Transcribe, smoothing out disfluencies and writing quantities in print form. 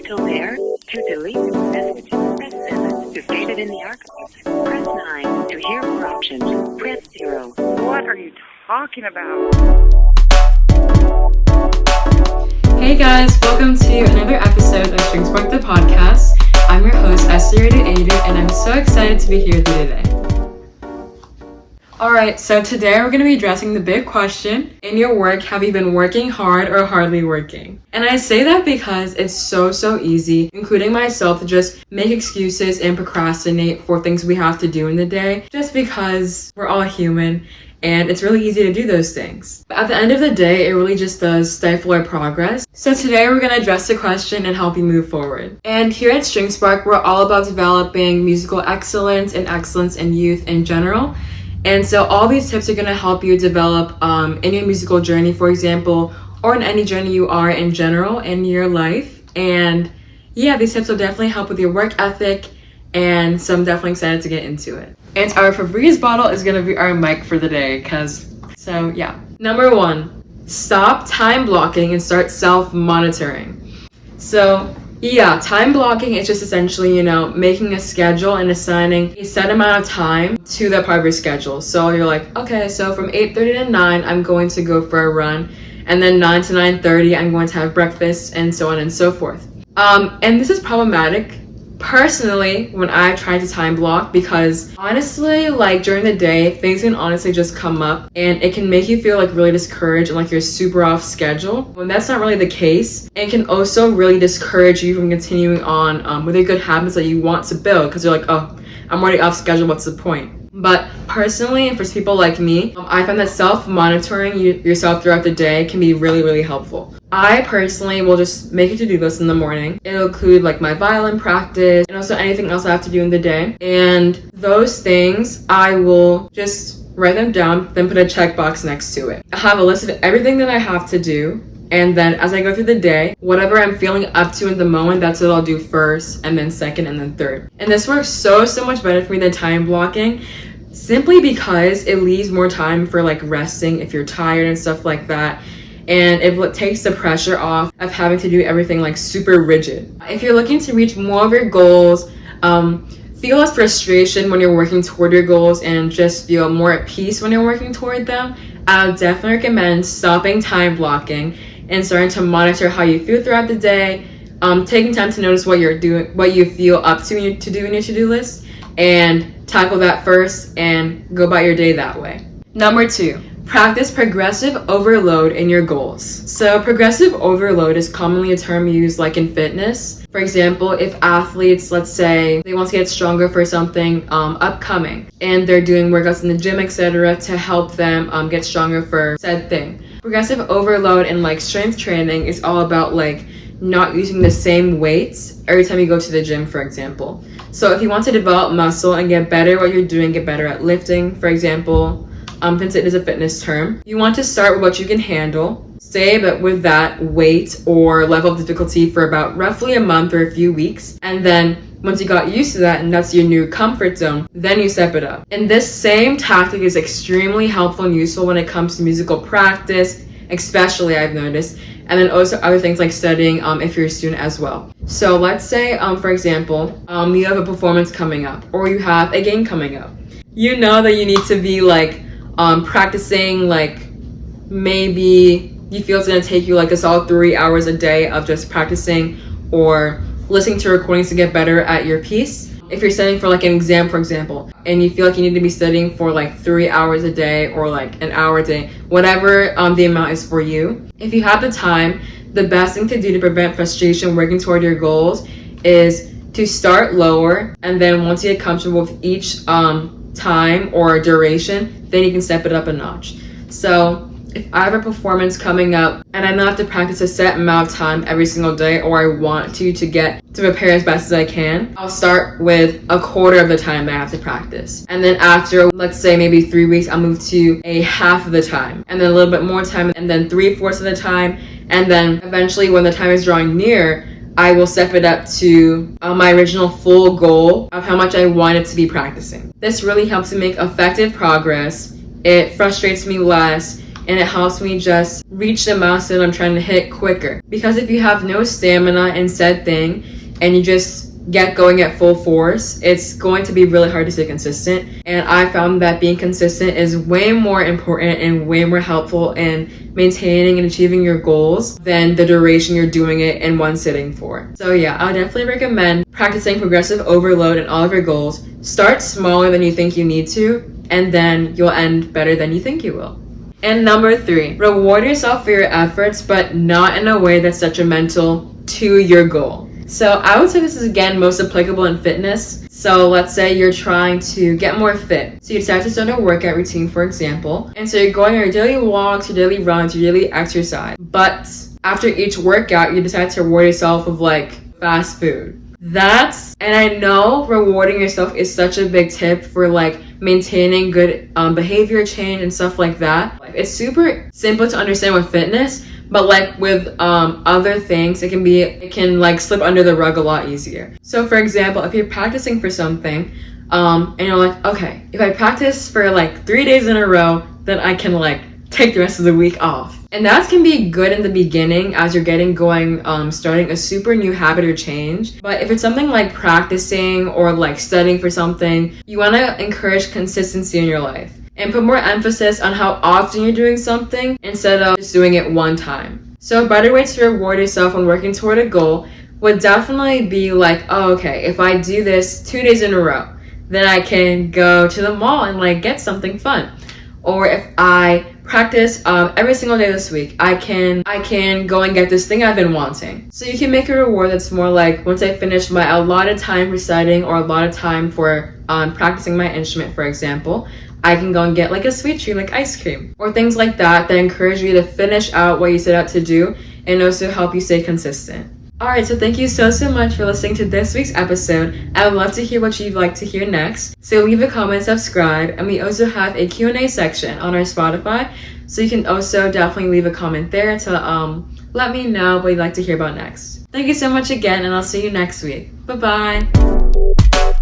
until there. To delete message, press 7. To save it in the archives, press 9. To hear more options, press 0. What are you talking about? Hey guys, welcome to another episode of Spark the podcast. I'm your host, Esther and I'm so excited to be here with you today. Alright, so today we're going to be addressing the big question, in your work, have you been working hard or hardly working? And I say that because it's so easy, including myself, to just make excuses and procrastinate for things we have to do in the day, just because we're all human. And it's really easy to do those things. But at the end of the day, it really just does stifle our progress. So today we're going to address the question and help you move forward. And here at StringSpark, we're all about developing musical excellence and excellence in youth in general. And so all these tips are going to help you develop in your musical journey, for example, or in any journey you are in general in your life. And yeah, these tips will definitely help with your work ethic, and so I'm definitely excited to get into it. And our Febreze bottle is going to be our mic for the day, yeah. Number 1, stop time blocking and start self-monitoring. So yeah, time blocking is just essentially, making a schedule and assigning a set amount of time to that part of your schedule. So you're like, okay, so from 8:30 to 9, I'm going to go for a run. And then 9 to 9:30, I'm going to have breakfast, and so on and so forth. And this is problematic personally when I try to time block, because honestly, during the day, things can honestly just come up and it can make you feel really discouraged and you're super off schedule, when that's not really the case. And it can also really discourage you from continuing on with your good habits that you want to build, because you're like, oh, I'm already off schedule, what's the point? But personally, and for people like me, I find that self-monitoring yourself throughout the day can be really helpful. I personally will just make a to-do list in the morning. It'll include my violin practice and also anything else I have to do in the day. And those things, I will just write them down, then put a checkbox next to it. I have a list of everything that I have to do. And then as I go through the day, whatever I'm feeling up to in the moment, that's what I'll do first, and then second, and then third. And this works so much better for me than time blocking, simply because it leaves more time for resting if you're tired and stuff like that. And it takes the pressure off of having to do everything super rigid. If you're looking to reach more of your goals, feel less frustration when you're working toward your goals, and just feel more at peace when you're working toward them, I would definitely recommend stopping time blocking and starting to monitor how you feel throughout the day, taking time to notice what you're doing, what you feel up to in your to-do list, and tackle that first and go about your day that way. Number 2, practice progressive overload in your goals. So progressive overload is commonly a term used in fitness. For example, if athletes, let's say they want to get stronger for something upcoming, and they're doing workouts in the gym, etc., to help them get stronger for said thing. Progressive overload in strength training is all about not using the same weights every time you go to the gym, for example. So if you want to develop muscle and get better at what you're doing, get better at lifting, for example, since it is a fitness term, you want to start with what you can handle. Stay with that weight or level of difficulty for about roughly a month or a few weeks, and then once you got used to that and that's your new comfort zone, then you step it up. And this same tactic is extremely helpful and useful when it comes to musical practice, especially, I've noticed, and then also other things like studying if you're a student as well. So let's say, for example, you have a performance coming up, or you have a game coming up. You know that you need to be practicing, maybe you feel it's going to take you a solid 3 hours a day of just practicing or listening to recordings to get better at your piece. If you're studying for an exam, for example, and you feel you need to be studying for 3 hours a day or an hour a day, whatever the amount is for you. If you have the time, the best thing to do to prevent frustration working toward your goals is to start lower, and then once you get comfortable with each time or duration, then you can step it up a notch. So if I have a performance coming up and I know I have to practice a set amount of time every single day, or I want to get to prepare as best as I can, I'll start with a quarter of the time that I have to practice. And then after, let's say maybe 3 weeks, I'll move to a half of the time, and then a little bit more time, and then 3/4 of the time. And then eventually, when the time is drawing near, I will step it up to my original full goal of how much I wanted to be practicing. This really helps me make effective progress. It frustrates me less, and it helps me just reach the milestone I'm trying to hit quicker. Because if you have no stamina in said thing and you just get going at full force, it's going to be really hard to stay consistent. And I found that being consistent is way more important and way more helpful in maintaining and achieving your goals than the duration you're doing it in one sitting for. So yeah, I would definitely recommend practicing progressive overload in all of your goals. Start smaller than you think you need to, and then you'll end better than you think you will. And number 3, reward yourself for your efforts, but not in a way that's detrimental to your goal. So I would say this is again most applicable in fitness. So let's say you're trying to get more fit. So you decide to start a workout routine, for example. And so you're going on your daily walks, your daily runs, your daily exercise. But after each workout, you decide to reward yourself with like fast food. And I know rewarding yourself is such a big tip for like maintaining good behavior change and stuff like that. It's super simple to understand with fitness, but like with other things, it can like slip under the rug a lot easier. So for example, if you're practicing for something, and you're like, okay, if I practice for like 3 days in a row, then I can like take the rest of the week off. And that can be good in the beginning as you're getting going, starting a super new habit or change. But if it's something like practicing or like studying for something, you want to encourage consistency in your life and put more emphasis on how often you're doing something instead of just doing it one time. So a better way to reward yourself when working toward a goal would definitely be like, oh, okay, if I do this 2 days in a row, then I can go to the mall and like get something fun. Or if I practice every single day this week, I can go and get this thing I've been wanting. So you can make a reward that's more like, once I finish my allotted time reciting or allotted time for practicing my instrument, for example, I can go and get like a sweet treat like ice cream or things like that encourage you to finish out what you set out to do and also help you stay consistent. Alright, so thank you so much for listening to this week's episode. I would love to hear what you'd like to hear next. So leave a comment, subscribe, and we also have a Q&A section on our Spotify. So you can also definitely leave a comment there to let me know what you'd like to hear about next. Thank you so much again, and I'll see you next week. Bye-bye.